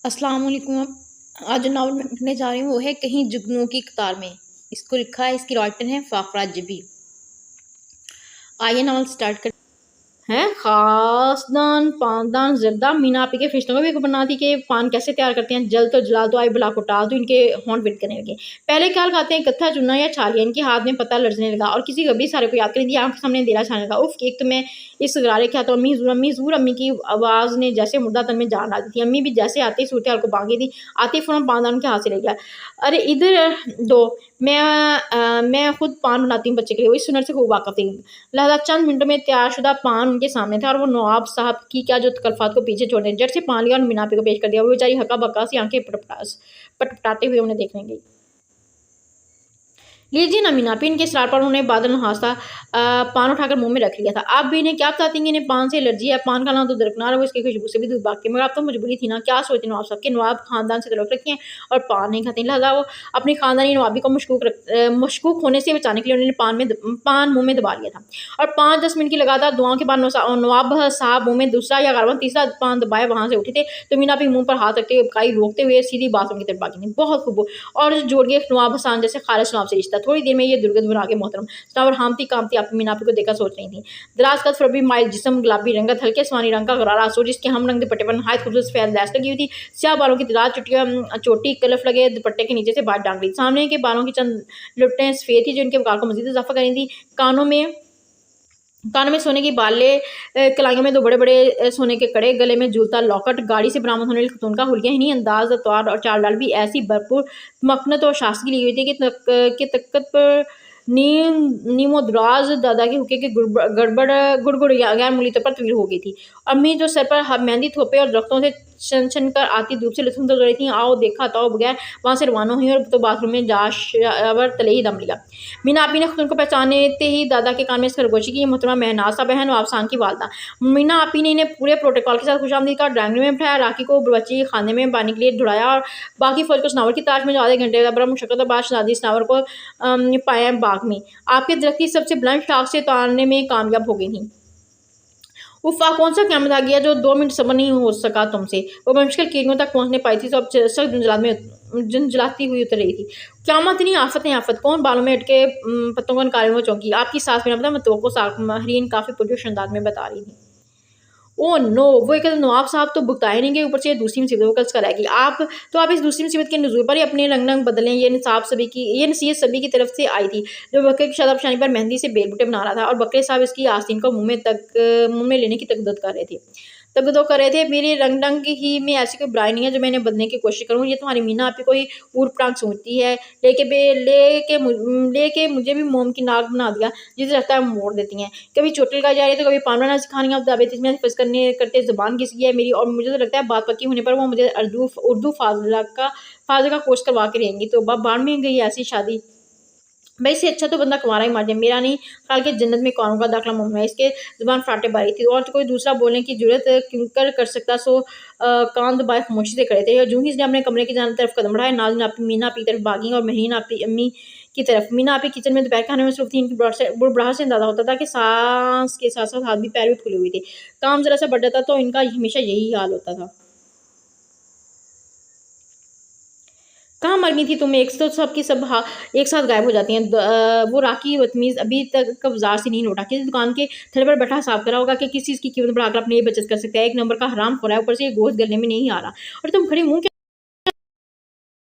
अस्सलाम वालेकुम। आज जो नावल मैं पढ़ने जा रही हूँ वो है कहीं जुगनुओं की कतार में। इसको लिखा है, इसकी राइटर है फाखरा जबी। आइए नावल स्टार्ट कर हैं। खासदान पानदान जरदा मीना आपी के फरिश्तों को भी बना दी कि पान कैसे तैयार करते हैं। जल तो जला दो, आई बुला को टाल दो, इनके होंठ विद करने लगे। पहले ख्याल खाते हैं कत्था चुना या छालिया, इनके हाथ में पता लड़ने लगा और किसी कभी सारे को याद करने दी आंख सामने अंधेरा छाने लगा। उफ, एक तो मैं इस गरारे क्या तो अम्मी ज़रूर अम्मी की आवाज़ ने जैसे मुर्दा तन में जान डाली थी। अम्मी भी जैसे आते ही सूरत हाल को बांगी थी, आते ही फ़ौरन पानदान के हाथ से ले गया। अरे इधर दो, मैं खुद पान बनाती हूँ बच्चे के लिए। वो इस सुनर से खूब वाकफ़ थी, लिहाजा चंद मिनटों में तैयारशुदा पान उनके सामने था और वो नवाब साहब की क्या जो तकल्लुफ़ात को पीछे छोड़ दें। झट से पान लिया और मीनापी को पेश कर दिया। वो बेचारी हक्का-बक्का सी आंखें पटपटाते हुए उन्हें देखने लगी। लीजिए ना मीनापी, इनके इसरार पर उन्होंने बादल नहासा पान उठाकर मुंह में रख लिया था। आप भी इन्हें क्या बताती हैं, इन्हें पान से एलर्जी है। पान खाना तो दरकनार है, वो इसकी खुशबू से भी दूर भागती है। मगर आप तो मजबूरी थी ना, क्या सोचते नवाब साहब के नवाब खानदान से तल्लुक़ रखती हैं और पान नहीं खाती। लिहाजा वो अपनी खानदानी नवाबी को मशकूक होने से बचाने के लिए उन्होंने पान मुँह में दबा लिया था। और 5-10 मिनट की लगातार दुआओं के बाद नवाब साहब मुँह में दूसरा या गलबन तीसरा पान दबाए वहाँ से उठे थे तो मीनापी मुँह पर हाथ रखते हुए बकाई रोकते हुए सीधी बाथरूम की तरफ भागी थी। बहुत खूब और जोड़ गए नवाब हसन जैसे खालिद नवाब से रिश्ता। थोड़ी देर में ये दुर्गत बना के मोहतरम सनावर हामती कामती आप मीनापी को देखा सोच रही थी। दराज कद फरबी माइल जिस्म, गुलाबी रंगत, हल्के आसमानी रंग का गरारा सूट, जिसके हम रंग दुपट्टे पर नहायत खूबसूरत सफेद लैस लगी हुई थी। स्याह बालों की तादाद चोटी कलफ लगे दुपट्टे के नीचे से बाहर डांग रही। सामने के बालों की चंद लुट्टें सफेद थी जो इनके वकार को मजीद इजाफा कर रही थी। कानों में सोने की बाले, कलाइयों में 2 बड़े-बड़े सोने के कड़े, गले में झूलता लॉकेट, गाड़ी से बरामद होने वाली खतून का हुलिया ही नहीं, अंदाज़, अतवार और चाल-ढाल भी ऐसी भरपूर मखनत और शासकी ली हुई थी कि तकत पर नीमो-दराज़ दादा के हुक्के की गुड़गुड़ गैर मुअल्ली तौर पर तवील हो गई थी। अम्मी जो सर पर मेहंदी थोपे और दरख्तों से छन-छन कर आती धूप से लुत्फ़ रही थीं, आओ देखा ताओ बगैर वहाँ से रवाना हुईं और तो बाथरूम में जाशावर तले ही दम लिया। मीना आपी ने खुद को पहचानते ही दादा के कान में खरगोशी की। मोहतरमा महनाज साहब हैं, नवाब खान की वालदा। मीना आपी ने इन्हें पूरे प्रोटोकॉल के साथ खुशामदीद कहा, ड्राइंग रूम में बिठाया, राखी को बच्ची खाने में पानी के लिए दौड़ाया और बाकी फौज को सनावर की तलाश में जो आधे घंटे बड़ा मुशक्कत के बाद शहजादी सनावर को पाया बाग में। आपके दरख्त की सबसे बुलंद शाख से उतारने में कामयाब हो गई थी। उफ़्फ़ा, कौन सा क़यामत आ गया जो 2 मिनट सब्र नहीं हो सका तुमसे। वो बमुश्किल कीड़ियों तक पहुँचने पाई थी, तो अब सख्त झुंझलाती हुई उतर रही थी। क़यामत नहीं, आफ़त है आफ़त। कौन बालों में अटके पत्तों को निकाले हुए चौंकी। आपकी सास बिना पता मतवक्को महरीन काफ़ी पुरजोश अंदाज में बता रही थी। Oh no! वो एक नवाब साहब तो भुगताए नहीं गए, ऊपर से दूसरी मुसीबत वो कस कराएगी। आप इस दूसरी मुसीबत के नुज़ूल पर ही अपने रंग बदलें। ये नसीहत सभी की तरफ से आई थी, जो बकरे की शादा-पेशानी पर मेहंदी से बेल-बूटे बना रहा था और बकरे साहब इसकी आस्तीन को मुँह में लेने की तगदो कर रहे थे। मेरे रंग-ढंग ही में ऐसी कोई बुराई नहीं है जो मैं इन्हें बदलने की कोशिश करूँ। ये तुम्हारी मीना आपी कोई ऊट-पटांग सोचती है, लेके मुझे भी मोम की नाक बना दिया, जिसे लगता है मोड़ देती हैं। कभी चोटी लगाई जा रही है तो कभी पान बनाना सिखानी है। अब दावेत इसमें फस करते ज़ुबान घिस गई है मेरी और मुझे तो लगता है बात पक्की होने पर वो मुझे उर्दू फ़ाज़िल का कोर्स करवा के रहेंगी। तो बाढ़ में गई ऐसी शादी। भाई इससे अच्छा तो बंदा कुंवारा ही मर जाए। मेरा नहीं ख्याल कि जन्नत में कौरों का दाखिला मुमकिन है। इसके ज़ुबान फराटे बारी थी और तो कोई दूसरा बोलने की जुर्रत कर सकता, सो कान दबाए खामोशी से खड़े थे। और यूँ ही इसने अपने कमरे की तरफ कदम बढ़ाया, नाज़नीन आपी मीना आपी की तरफ भागी और महरीन आपी अम्मी की तरफ। मीना आपी किचन में दोपहर के खाने में मसरूफ़ थी। इनकी बुड़बुड़ाहट से अंदाज़ा होता था कि साँस के साथ-साथ हाथ भी पैर भी फूले हुए थे। काम ज़रा-सा बढ़ जाता तो इनका हमेशा यही हाल होता था। कहाँ मर गई थी तुम? एक तो सबकी सब एक साथ गायब हो जाती हैं। वो राखी बदतमीज़ अभी तक बाज़ार से नहीं लौटा। किसी दुकान के ठेले पर बैठा हिसाब कर रहा होगा कि किस चीज़ की कीमत बढ़ाकर अपनी ये बचत कर सकता है। 1 नंबर का हरामखोर है, ऊपर से ये गोश्त गलने में नहीं आ रहा। और तुम खड़े मुँह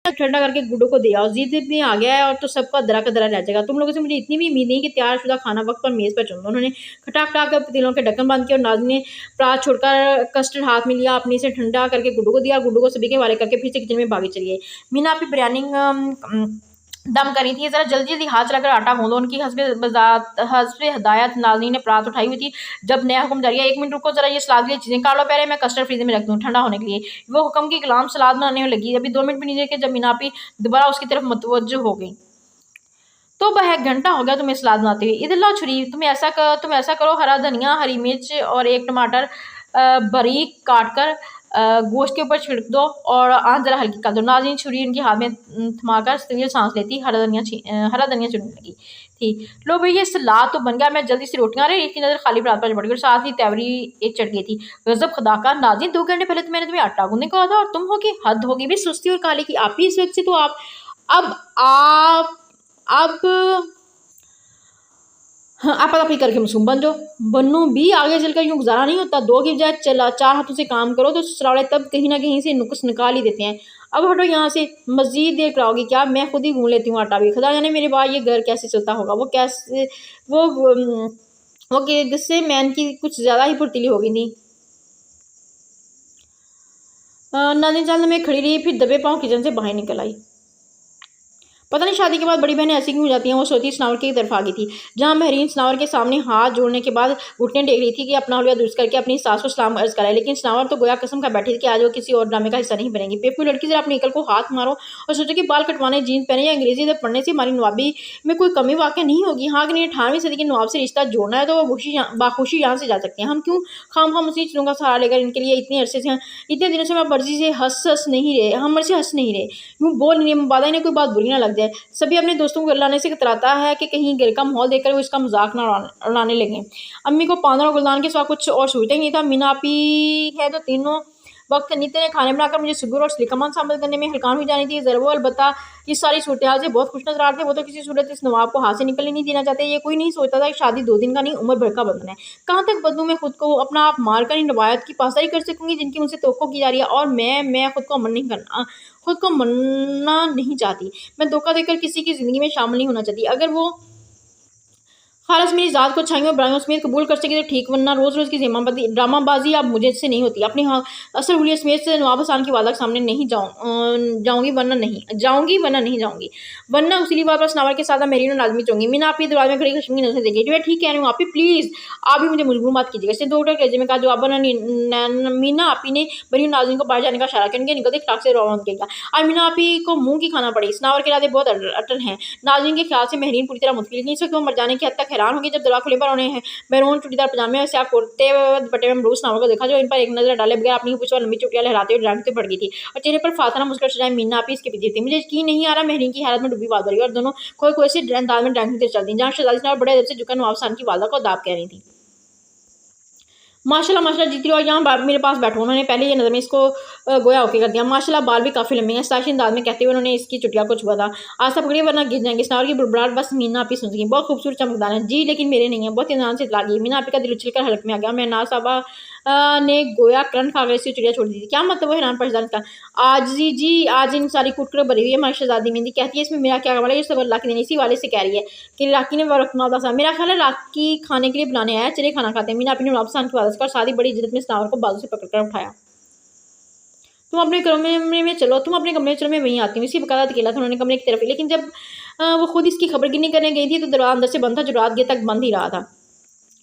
ठंडा करके गुड्डो को दे आओ। ज़िद में आ गया है और तो सबका दरा का दरा रह जाएगा। तुम लोगों से मुझे इतनी भी उम्मीद नहीं कि तैयारशुदा खाना वक़्त पर मेज़ पर चुन दो। उन्होंने खटाखटा कर पतीलों के ढक्कन बंद किए और नाज़नीन ने परात छोड़कर कस्टर्ड हाथ में लिया, अपनी से ठंडा करके गुड्डो को दिया। गुड्डो को सभी के हवाले करके फिर से किचन में भागी चली गई। मीना आपी बिरयानी दम करी थी। ज़रा जल्दी-जल्दी हाथ चलाकर आटा गूँदो। उनकी हस्बे हिदायत नाज़नीन ने परात उठाई हुई थी जब नया हुक्म जारी किया, 1 मिनट रुको ज़रा, ये सलाद के लिए चीज़ें काट लो पहले, मैं कस्टर्ड फ्रीज़र में रख दूँ ठंडा होने के लिए। वो हुक्म की गुलाम सलाद बनाने में लगी। अभी 2 मिनट भी नहीं रहे कि जब मीना आपी दोबारा उसकी तरफ मुतवज्जो हो गई। तो वह 1 घंटा हो गया तुम्हें सलाद बनाते हुए। इधर लाओ छुरी। तुम ऐसा करो, हरा धनिया, हरी मिर्च और 1 टमाटर बारीक काट कर गोश्त के ऊपर छिड़क दो और आँच ज़रा हल्की कर दो। नाज़नीन छुरी उनके हाथ में थमाकर तवील सांस लेती हरा धनिया चुनने लगी थी। लो भैया सलाद तो बन गया, मैं जल्दी से रोटियां रही इसकी नज़र खाली परात पर पड़ गई और साथ ही तैवरी एक चढ़ गई थी। गजब खुदा का नाज़िम, 2 घंटे पहले तो मैंने तुम्हें आटा गूंदने को कहा था और तुम हो कि हद होगी भी सुस्ती और काले की। आप ही इस वक्त से तो आप अब अब हाँ, आप ही करके मासूम बन जाओ। बनू भी आगे चलकर यूँ गुजारा नहीं होता। 2 की बजाय चला 4 हाथों से काम करो तो ससुराले तब कहीं ना कहीं से नुक्स निकाल ही देते हैं। अब हटो यहाँ से, मजीद देर कराओगी क्या? मैं खुद ही गूंद लेती हूँ आटा भी। खुदा जाने मेरे बाद ये घर कैसे चलता होगा। वो वो गुस्से मैन की कुछ ज्यादा ही फुर्तीली हो गई थी। नानी जान में खड़ी रही, फिर दबे पाँव किचन से बाहर निकल आई। पता नहीं शादी के बाद बड़ी बहनें ऐसी क्यों हो जाती हैं। वो सोती सनावर की तरफ आ गई थी, जहाँ महरीन सनावर के सामने हाथ जोड़ने के बाद घुटने टेक रही थी कि अपना हुलिया दुरुस्त करके अपनी सास को सलाम अर्ज कराए। लेकिन सनावर तो गोया कसम खा बैठी थी कि आज वो किसी और ड्रामे का हिस्सा नहीं बनेगी। बेवकूफ लड़की से अपनी अकल को हाथ मारो और सोचो कि बाल कटवाने, जीन्स पहने या अंग्रेजी से पढ़ने से हमारी नवाबी में कोई कमी वाक़ई नहीं होगी। हाँ कि नहीं, 18वीं सदी के नवाब से रिश्ता जोड़ना है तो वो बाखुशी यहाँ से जा सकते हैं। हम क्यों खाम उसी चीज़ों का सहारा लेकर इनके लिए इतने अरसे से, इतने दिनों से हम मर्जी से हंस नहीं रहे, हम मर्जी हंस नहीं रहे। यूँ बोल नहीं रहे, बादा इन्हें कोई बात बुरी ना लग जाए। सभी अपने दोस्तों को लाने से कतराता है कि कहीं घर का माहौल देखकर वो इसका मजाक ना उड़ाने लगे। अम्मी को पांदर और गुलदान के सिवा कुछ और सोचता ही नहीं था। मीना आपी है तो तीनों वक्त नित्य ने खाने बनाकर मुझे सुगुर और सलीकामान शामिल करने में हलकान हुई जानी थी। जरूर अलबत्ता इस सारी सूरत हाल से बहुत खुश नजर आ रहे थे। वो तो किसी सूरत इस नवाब को हाथ से निकलने नहीं देना चाहते। ये कोई नहीं सोचता था कि शादी 2 दिन का नहीं, उम्र भर का बंधन है। कहाँ तक बदलूं मैं खुद को, अपना आप मार कर इन रवायत की पासदारी कर सकूंगी जिनकी मुझसे तवक्को की जा रही है। और मैं खुद को अमन नहीं करना, खुद को मनना नहीं चाहती। मैं धोखा देकर किसी की जिंदगी में शामिल नहीं होना चाहती। अगर वो खालस मेरी ज़ात को अच्छाइयों और बुराइयों समेत कबूल कर सके तो ठीक, वरना रोज़ रोज़ की ड्रामाबाजी अब मुझे से नहीं होती। अपनी हाँ असल हुलिया समेत से नवाब हसन की वादा के सामने नहीं जाऊंगी, वरना नहीं जाऊंगी, वरना उसी बात पर सनावर के साथ मेरी लाजमी चाहूंगी। मीना आप ही दरवाजे में खड़ी खशमी नजर से देखी, जो है ठीक कह रही हूँ आप ही, प्लीज़ आप भी मुझे मजबूर मत कीजिएगा। इसने 2 कलेजे में कहा। जो अब मीना आप ही ने बनी नाज़रीन को बाहर जाने का इशारा किया, निकलते खिलाफ से रवाना किया। आज मीना आप ही को मुँह की खाना पड़ी। सनावर के इरादे बहुत अटल हैं। नाज़रीन के ख्याल से महरीन पूरी तरह मुतकिल नहीं, इस वक्त वो मर जाने की हद तक हैरान होगी जब दरवाजा खुले पर उन्हें मैरून चूड़ीदार पजामे और स्याह कुर्ते दुपट्टे में मरूस नावल को देखा, जो इन पर एक नजर डाले बगैर अपनी पूछो लंबी चुटियां लहराते हुए ड्राइंग पे पड़ गई थी और चेहरे पर फातना मुस्कुराहट सजाए मीना आपी इसके पीछे थी। मुझे यकीन नहीं आ रहा महरीन की हालत में डूबी बात रही और दोनों कोई से अंदाज में ड्राइंग पे चल दी, जहाँ शहजादी बड़े अदब से झुककर नवाब खान की वादा को दाब कह रही थी। माशाल्लाह जीती रहो, यहाँ मेरे पास बैठो। उन्होंने पहले ये नज़र में इसको गोया ओके कर दिया। माशाल्लाह बाल भी काफ़ी लंबे हैं, साइश अंदाज में कहते हुए उन्होंने इसकी चुटिया को छुआ था। आस्था पकड़िए वरना गिर जाएंगे। सनावर की बुड़बुड़ाहट बस मीना आपी सुन सकी। बहुत खूबसूरत चमकदार है जी, लेकिन मेरे नहीं है। बहुत ईमान से इतला गई। मीना आपी का दिल उछलकर हलक में आ गया। मैं ना साहबा ने गोया करंट खाकर इसकी चिड़िया छोड़ दी थी। क्या मतलब? वो हैरान परेशान का आज जी आज इन सारी कुटकर भरी हुई है हमारी शहजादी मेहंदी। कहती है इसमें मेरा क्या कमाल है? ये सब अल्लाह के दिन इसी वाले से कह रही है कि राकी ने वरकमादा सा, मेरा ख्याल है राकी खाने के लिए बुलाने आया, चले खाना खाते हैं। मीना अपनी वापसान की वादा कर शादी बड़ी इज्जत में सनावर को बाजू से पकड़कर उठाया। तुम अपने कमरे में चलो, तुम अपने कमरे में चलो, मैं वहीं आती हूँ। इसी बकायदा अकेला था उन्होंने कमरे की तरफ। लेकिन जब वो खुद इसकी खबर गिनी करने गई थी तो दरवाजा अंदर से बंद था, जो रात गए तक बंद ही रहा था।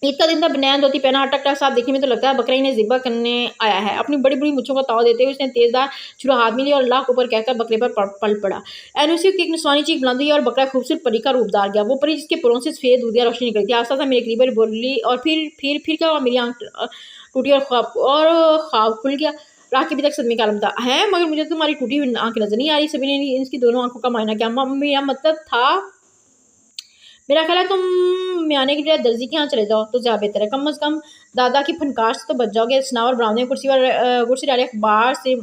ईद का दिन था, बनैन धोती पहना, अटक टक साफ देखने में तो लगता है बकरा इन्हें ज़िब्हा करने आया है। अपनी बड़ी बड़ी मुच्छों को ताव देते हुए उसने तेजदार छुरा हाथ में लिया और अल्लाह ऊपर कहकर बकरे पर पल पड़ा। एनुसी की एक निस्वानी चीख बुलंद हुई और बकरा खूबसूरत परी का रूप धार गया। वो परी जिसके पुरों से सफेद दूधिया रोशनी निकली थी आस्ता सा मेरे करीब बोली और फिर क्या हुआ? मेरी आंख टूटी और ख्वाब खुल गया। राखी भी तक सदमे का आलम था। है मगर मुझे तुम्हारी टूटी हुई आंख नजर नहीं आ रही। सभी ने इसकी दोनों आंखों का मायना क्या? मेरा मतलब था, मेरा ख्याल है तुम म्याने की बजाय दर्जी के यहाँ चले जाओ तो ज़्यादा बेहतर है। कम से कम दादा की फनकार से तो बच जाओगे। सनावर बरामदे में कुर्सी डाले अखबार से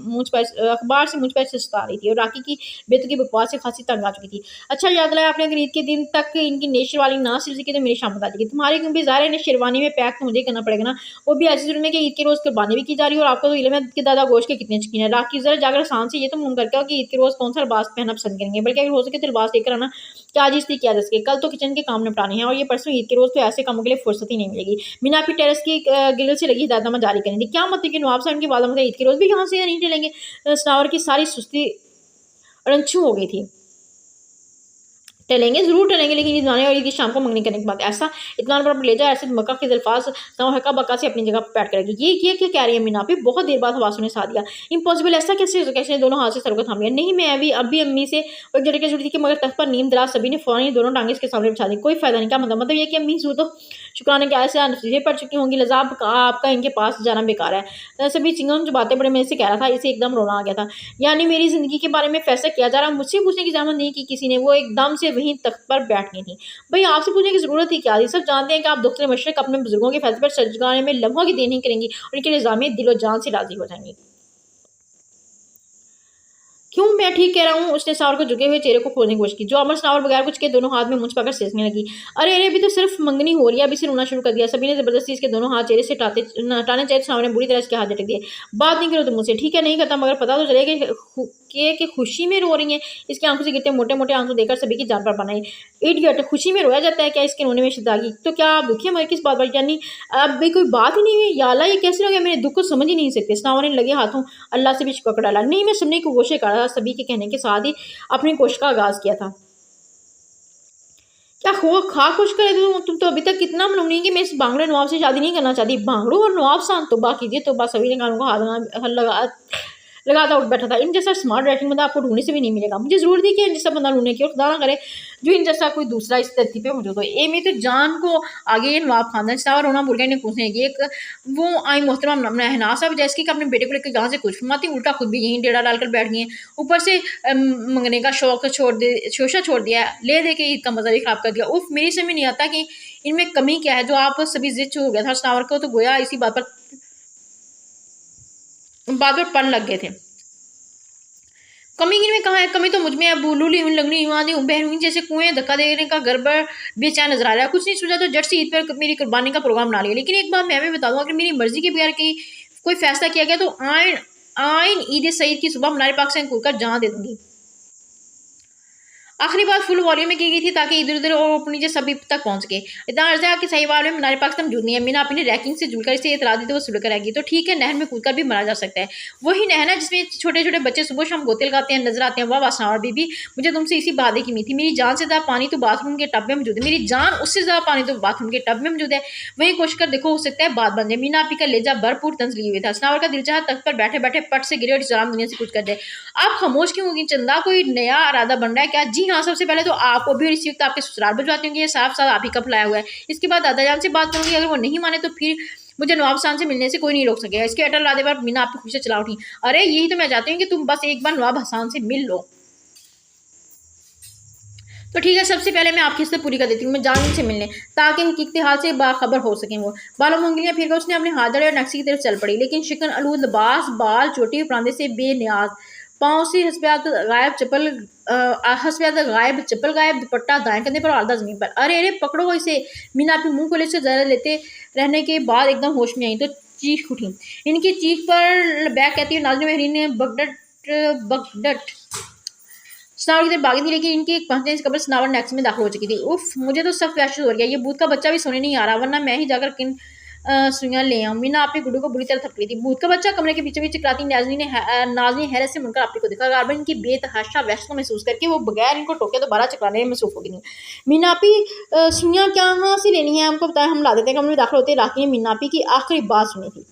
मुझ पर सुस्ता रही थी और राखी की बेतुकी बकवास से खासी तंग आ चुकी थी। अच्छा याद लाया आपने, अगर ईद के दिन तक इनकी नई शेरवानी ना सिल सकी तो मेरी शामत आ जाएगी। तुम्हारी क्योंकि ज़ाहिर है शेरवानी में पैक तो मुझे करना पड़ेगा ना, वो भी ऐसी सूरत में कि ईद के रोज़ कुर्बानी भी की जा रही है और आपको तो इल्म है कि दादा गोश्त के कितने शौकीन है। राखी ज़रा जाकर आसान से ये तो मुँह करके कि ईद के रोज़ कौन सा लिबास पहनना पसंद करेंगे, बल्कि अगर हो सके तो लिबास लेकर आना कि आज इसलिए किया जा सके। कल तो किचन के काम निपटाने हैं और ये परसों ईद के रोज़ तो ऐसे कामों के लिए फुर्सत ही नहीं मिलेगी। मीना आपी टेरेस की गिल से लगी हिदायतनामा जारी करें थी। क्या मतलब कि नवाब साहब की वादा मतलब ईद के रोज़ भी यहाँ से नहीं चलेंगे? सनावर की सारी सुस्ती रंछू हो गई थी। टलेंगे ज़रूर टलेंगे, लेकिन ईद मनाने और ईद की शाम को मंगनी करने के बाद ऐसा इत्मीनान पर ले जाए, ऐसे मक्का के अल्फाज हक्का बक्का से अपनी जगह पर बैठ करेगी। ये क्या कह रही है मीना? फिर बहुत देर बाद हवासों ने साथ दिया। इम्पॉसिबल, ऐसा कैसे हो सके? इसने दोनों हाथ से सर को थाम लिया। नहीं, मैं अभी अम्मी से एक झटके जुड़ी थी कि मगर तख्त पर नीम दराज सभी ने फौरन दोनों टांगे इसके सामने बिछा दी। कोई फायदा नहीं। क्या मतलब? ये कि अम्मी सू तो शुक्राना क्या ऐसे नतीजे पड़ चुकी होंगी, लिहाजा आपका इनके पास जाना बेकार है। सभी चिंगम जो बातें बड़े मेरे से कह रहा था, इसे एकदम रोना आ गया था। यानी मेरी ज़िंदगी के बारे में फैसला किया जा रहा, मुझसे पूछने की ज़रूरत नहीं की किसी ने। वो एकदम से वहीं तख्त पर बैठ गई थी। भई आपसे पूछने की ज़रूरत ही क्या थी? सब जानते हैं कि आप दुख्तरे मशरिक़ अपने बुजुर्गों के फैसले पर सर झुकाने में लम्हों की देर नहीं करेंगी और उनके निज़ाम दिलो जान से राज़ी हो जाएँगी। क्यों मैं ठीक कह रहा हूँ? उसने सनावर को झुके हुए चेहरे को खोलने की कोशिश की। जो अमर सनावर बगैर कुछ के दोनों हाथ में मुँछ पाकर सिसकने लगी। अरे अरे, अभी तो सिर्फ मंगनी हो रही है, अभी से रोना शुरू कर दिया। सभी ने जबरदस्ती इसके दोनों हाथ चेहरे से हटाने चाहे तो सनावर ने बुरी तरह इसके हाथ झटक दिए। बात नहीं करो तुम मुझसे, ठीक है नहीं करता, मगर पता तो चले कि खुशी में रो रही हैं। इसकी आंखों से गिरते मोटे मोटे आंसू देखकर सभी की जान पर बनाई। इडियट, खुशी में रोया जाता है क्या? इसके रोने में शर्मिंदगी। तो क्या आप दुखी हैं मगर किस बात पर? यानी अब भी कोई बात ही नहीं हुई? या अल्लाह, ये कैसे लोग हैं मेरे दुख को समझ ही नहीं सकते। सनावर ने लगे हाथों अल्लाह से भी पकड़ डाला। नहीं, मैं सुनने की कोशिश कर रहा था। सभी के कहने के साथ ही अपनी कोशिश का आगाज किया था। क्या खो खा खुश करे तुम तो अभी तक कितना मनूनी कि मैं इस बांगड़े नवाब से शादी नहीं करना चाहती। बांगड़ों और नवाब सान तौबा कीजिए तौबा। सभी ने कानों को हाथ लगाता उठ बैठा था। इन जैसा स्मार्ट राइटिंग बंदा आपको ढूंढने से भी नहीं मिलेगा। मुझे जरूर थी कि इन जैसा बंदा ढूंढने की, और खुदा ना करे जो इन जैसा कोई दूसरा इस धरती पे मौजूद हो। ए में तो जान को आगे ये नवाब खानदान सारा रोना भूल गए। इन्हें पूछने की एक वो आई मोहतरम महना साहब जैसे कि अपने बेटे को लेकर यहाँ से कुछ फरमाती, उल्टा खुद भी यहीं डेढ़ा डालकर बैठ गई हैं। ऊपर से मंगने का शोशा छोड़ दिया है, ले दे के ईद का मजा भी खराब कर दिया। उफ, मेरी समझ नहीं आता कि इनमें कमी क्या है जो आप सभी जिद हो गया था। सनावर को तो गोया इसी बात पर पन लग गए थे। कमी इनमें कहाँ है? कमी तो मुझ में है। बुलूली लगनी बहन जैसे कुएं धक्का देने का गड़बड़ बेचैन नजर आ रहा है। कुछ नहीं सोचा तो जट से ईद पर मेरी कुर्बानी का प्रोग्राम बना लिया। लेकिन एक बात मैं भी बता दूं, अगर मेरी मर्जी के बगैर कोई फैसला किया गया तो आइन ईद सईद की सुबह मनार पाक से कूदकर जान दे दूंगी। आखिरी बात फुल वॉल्यूम में की गई थी ताकि इधर उधर और अपनी जो सभी तक पहुंच गए। इतना अर्ज है कि सही वाल में मीनार पाक मौजूद नहीं है। मीना अपनी रैकिंग से जुड़कर इसे इतला दी तो वो सुलग कर आएगी। तो ठीक है, नहर में कूदकर भी मरा जा सकता है। वही नहर है जिसमें छोटे छोटे बच्चे सुबह शाम गोते लगाते हैं, नजर आते हैं। वाह सनावर बीबी, मुझे तुमसे इसी बात की उम्मीद थी। मेरी जान से ज़्यादा पानी तो बाथरूम के टब में मौजूद है। मेरी जान उससे ज़्यादा पानी तो बाथरूम के टब में मौजूद है। वही कोशिश कर देखो, हो सकता है बात बन जाए। मीना आपी का लेजा भरपूर तंज लिए हुए था। सनावर का दिल चाहा तख्त पर बैठे बैठे पट से गिरे और इस्लाम दुनिया से कुछ कर दे। आप खामोश क्यों होगी चंदा? कोई नया इरादा बन रहा है क्या? जी हाँ, सबसे पहले तो आपको भी इस वक्त आपके ससुराल भिजवाती हूँ। ये साफ साफ आप ही का फैलाया हुआ है। इसके बाद दादा जान से बात करूंगी, अगर वो नहीं माने तो फिर मुझे नवाब साहब से मिलने से कोई नहीं रोक सकेगा। इसके अटल इरादे पर मीना आपकी खुशी से चला उठी। अरे यही तो मैं चाहती हूँ कि तुम बस एक बार नवाब हसन से मिल लो। तो ठीक है, सबसे पहले मैं आपकी हिस्से पूरी कर देती हूँ। मैं जान से मिलने ताकि हकीकत हाल से बाखबर हो सकें। वो बालों में उंगलियां फिर उसने अपने हाथ जड़े और नक्सी की तरफ चल पड़ी। लेकिन शिकन अलूद लिबास बाल चोटी और प्रांदे से बेनियाज, पाँव से हस्बियात गायब चप्पल गायब, दुपट्टा दाएं कंधे पर आलदा जमीन पर। अरे अरे पकड़ो इसे। मीना अपनी मुंह को से जरा लेते रहने के बाद एकदम होश में आई तो चीख उठी। इनकी चीख पर बैग कहती है नाज़नीन महरीन ने बगडट सनावर की तरफ भागी थी, लेकिन इनके पहुंचने से कबल सनावर नेक्स्ट में दाखिल हो चुकी थी। उफ, मुझे तो सब वहशत हो रही है। ये भूत का बच्चा भी सोने नहीं आ रहा, वरना मैं ही जाकर किन सुइयां ले आऊं। मीना आपी गुड्डू को बुरी तरह थपकी थी। भूत का बच्चा कमरे के बीचों बीच चिकराती नाज़नीन हैरत से मुड़कर आपी को देखा। गार्बन की बेतहाशा वहशत को महसूस करके वो बगैर इनको टोके दोबारा चिकराने में मसरूफ हो गई। मीना आपी, सुइयां क्या हाँ से लेनी है? हमको बताया, हम ला देते हैं। कमरे में दाखिल होते राखी ने मीना आपी की आखिरी बात सुनी थी।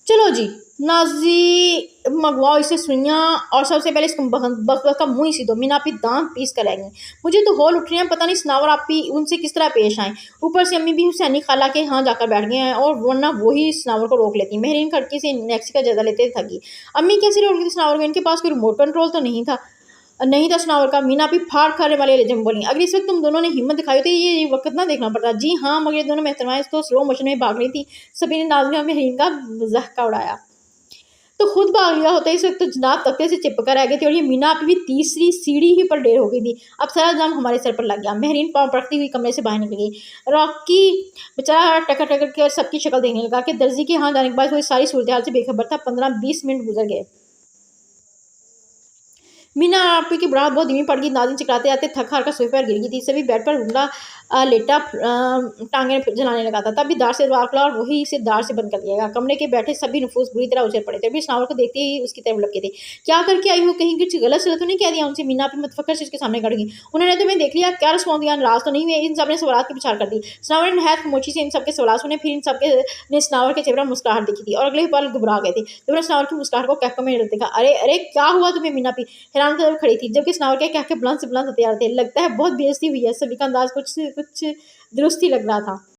चलो जी नाजी मंगवाओ इसे सुइयां, और सबसे पहले इसको बक का मुंह ही सी दो। मीना आपी दांत पीस कर आएंगी। मुझे तो होल उठ रही हैं, पता नहीं सनावर आपी उनसे किस तरह पेश आए। ऊपर से अम्मी भी हुसैनी खाला के यहाँ जाकर बैठ गए हैं, और वरना वही सनावर को रोक लेती। महरीन खड़की से नेक्सी का जायजा लेते थकी। अम्मी कैसे रोक लेती सनावर को? इनके पास कोई रिमोट कंट्रोल तो नहीं था सनावर का। मीना भी फाड़ खाने वाले लेजम बोली। अगर इस वक्त तुम दोनों ने हिम्मत दिखाई तो ये वक्त ना देखना पड़ता। जी हाँ, मगर ये दोनों महतरमाएं तो स्लो मोशन में भाग रही थी। सभी ने नाज़नीन महरीन का मज़ाक उड़ाया तो खुद भाग लिया होता। इस वक्त तो जनाब तख्ते से चिपक कर रह गए थे, और ये मीना अभी भी तीसरी सीढ़ी ही पर ढेर हो गई थी। अब सारा जाम हमारे सर पर लग गया। महरीन पाँव पड़ती हुई कमरे से बाहर निकल गई। रॉकी बेचारा टकर टकर के सबकी शक्ल देखने लगा कि दर्जी के यहाँ जाने के बाद वो सारी सूरत हाल से बेखबर था। 15-20 मिनट गुजर गए। मीना आपी की बुढ़ाहट बहुत धीमी पड़ गई। नाज़नीन चिकराते आते थक हार कर सोफे पर गिर गई थी। सभी बेड पर उंगला लेटा टांगे जलाने लगा था। तभी दार से द्वार खुला और वही इसे दार से बंद कर दिया गया। कमरे के बैठे सभी नफूस बुरी तरह उछल पड़े थे। अभी सनावर को देखते ही उसकी तरफ लपके थे। क्या करके आई हो? कहीं कुछ गलत सलत तो नहीं कह दिया उनसे? मीना आपी मुतफक्कर से उसके सामने खड़ गई। उन्होंने तुम्हें देख लिया, क्या रिस्पॉन्स दिया? नाराज तो नहीं हुए? इन सब ने सवाल की विचार कर दी। सनावर ने नहायत खामोशी से इन सबके सवाल सुने। फिर इन सबके ने सनावर के चेहरे पर मुस्कुराहट दिखी थी, और अगले पल घबरा गए थे जब उन्होंने सनावर की मुस्कुराहट को कहकर में देखा। अरे अरे क्या हुआ तुम्हें? मीना आपी हैरान कर खड़ी थी, जबकि सनावर के कह के बुलंद से बुलंद होते आ रहे थे। लगता है बहुत बेइज्जती हुई है। सभी का अंदाज कुछ कुछ दुरुस्त ही लग रहा था।